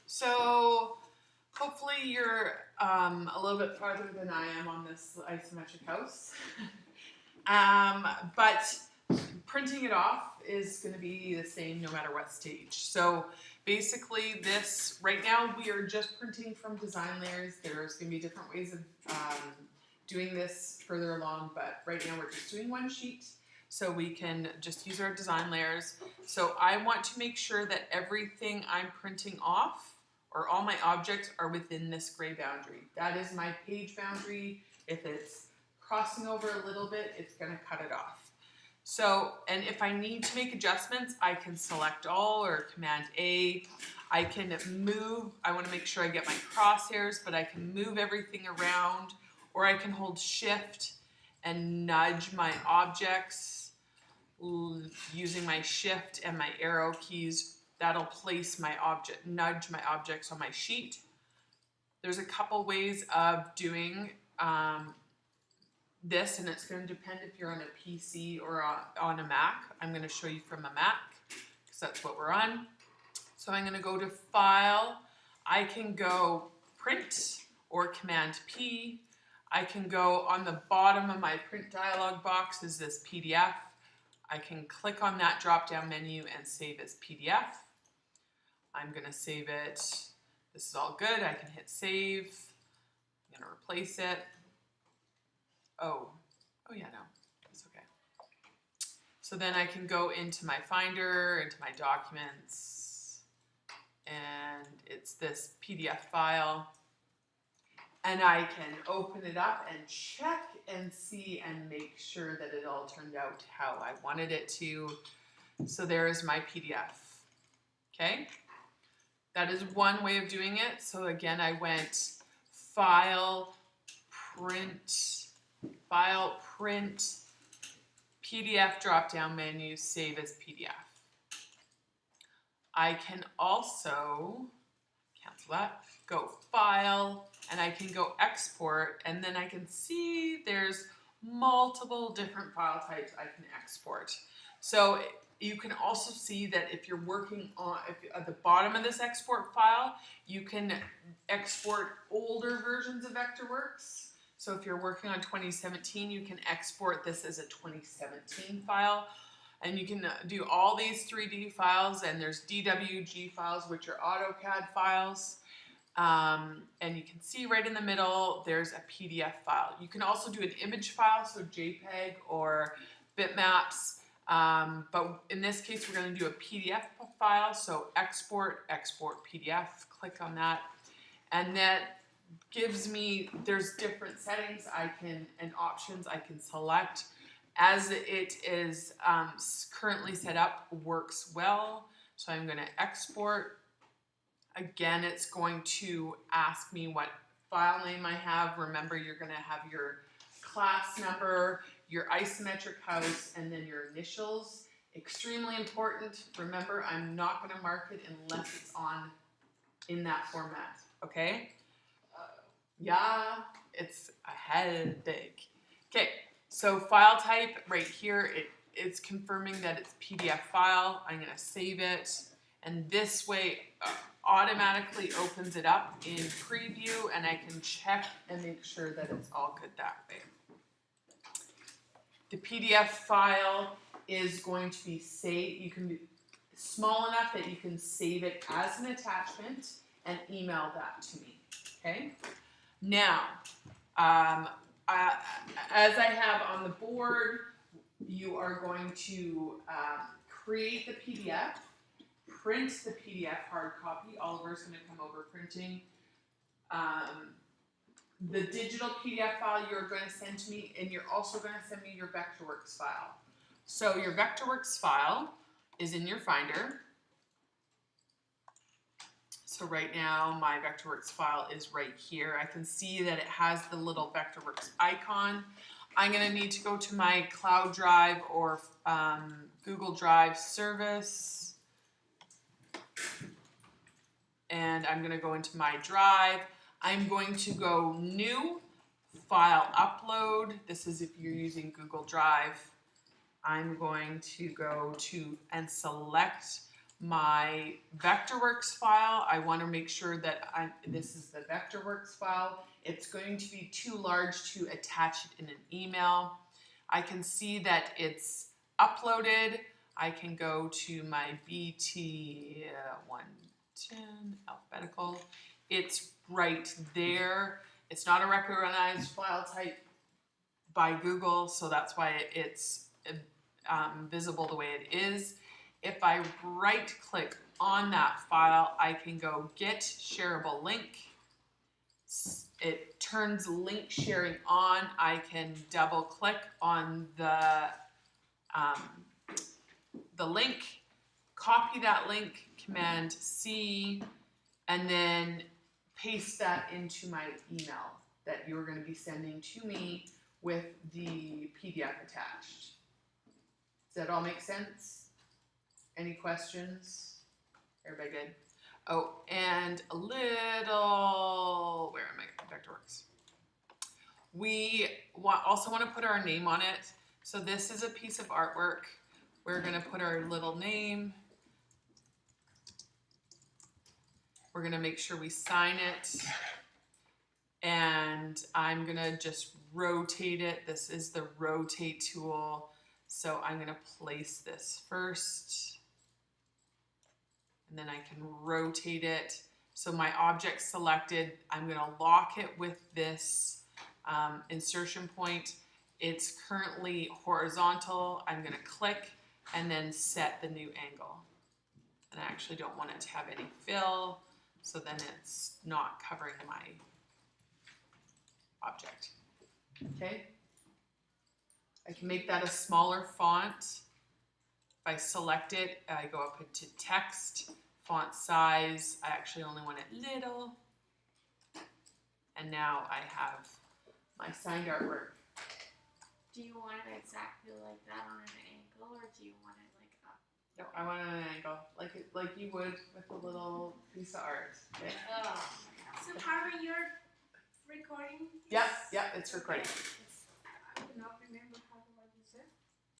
So hopefully you're a little bit farther than I am on this isometric house. But printing it off is going to be the same no matter what stage. So basically this, right now we are just printing from design layers. There's going to be different ways of doing this further along, but right now we're just doing one sheet. So we can just use our design layers. So I want to make sure that everything I'm printing off, or all my objects, are within this gray boundary. That is my page boundary. If it's crossing over a little bit, it's going to cut it off. So, and if I need to make adjustments, I can select all or Command A. I can move, I want to make sure I get my crosshairs, but I can move everything around, or I can hold Shift and nudge my objects using my Shift and my arrow keys. That'll place my object, nudge my objects on my sheet. There's a couple ways of doing this, and it's going to depend if you're on a PC or on a Mac. I'm going to show you from a Mac because that's what we're on. So I'm going to go to File. I can go Print or Command P. I can go on the bottom of my print dialog box is this PDF. I can click on that drop down menu and save as PDF. I'm going to save it. This is all good. I can hit save. I'm going to replace it. Oh yeah, no, it's okay. So then I can go into my Finder, into my documents, and it's this PDF file. And I can open it up and check and see and make sure that it all turned out how I wanted it to. So there's my PDF, okay? That is one way of doing it. So again, I went File, Print, PDF drop-down menu, Save as PDF. I can also cancel that, go File, and I can go Export, and then I can see there's multiple different file types I can export. So you can also see that if you're working on, at the bottom of this export file, you can export older versions of Vectorworks. So if you're working on 2017, you can export this as a 2017 file. And you can do all these 3D files, and there's DWG files, which are AutoCAD files. And you can see right in the middle, there's a PDF file. You can also do an image file, so JPEG or bitmaps. But in this case, we're going to do a PDF file. So export, export PDF, click on that. And that gives me, there's different settings and options I can select. As it is currently set up, works well. So I'm going to export. Again, it's going to ask me what file name I have. Remember, you're going to have your class number, your isometric house, and then your initials. Extremely important. Remember, I'm not going to mark it unless it's in that format. Okay? Yeah, it's a headache. Okay, so file type right here, it's confirming that it's PDF file. I'm going to save it, and this way automatically opens it up in preview, and I can check and make sure that it's all good that way. The PDF file is going to be saved. You can be small enough that you can save it as an attachment and email that to me. Okay. Now, as I have on the board, you are going to create the PDF, print the PDF hard copy. Oliver's going to come over printing. The digital PDF file you're going to send to me, and you're also going to send me your Vectorworks file. So your Vectorworks file is in your Finder. So right now, my Vectorworks file is right here. I can see that it has the little Vectorworks icon. I'm going to need to go to my Cloud Drive or Google Drive service. And I'm going to go into my drive. I'm going to go New, File Upload. This is if you're using Google Drive. I'm going to go to and select my Vectorworks file. I want to make sure that this is the Vectorworks file. It's going to be too large to attach it in an email. I can see that it's uploaded. I can go to my BT 110 alphabetical. It's right there. It's not a recognized file type by Google, so that's why it's visible the way it is. If I right click on that file, I can go get shareable link. It turns link sharing on. I can double click on the link, copy that link, Command C, and then paste that into my email that you're going to be sending to me with the PDF attached. Does that all make sense? Any questions? Everybody good? Oh, and a little, where am I? Vectorworks. We also want to put our name on it. So this is a piece of artwork. We're going to put our little name. We're going to make sure we sign it. And I'm going to just rotate it. This is the rotate tool. So I'm going to place this first. And then I can rotate it. So my object selected, I'm going to lock it with this insertion point. It's currently horizontal. I'm going to click and then set the new angle. And I actually don't want it to have any fill, so then it's not covering my object. Okay. I can make that a smaller font. If I select it, I go up into text, font size. I actually only want it little. And now I have my signed artwork. Do you want it exactly like that on an angle, or do you want it like up? No, I want it at an angle, like you would with a little piece of art. Okay? Oh. So Carver, you're recording? Yep, it's recording.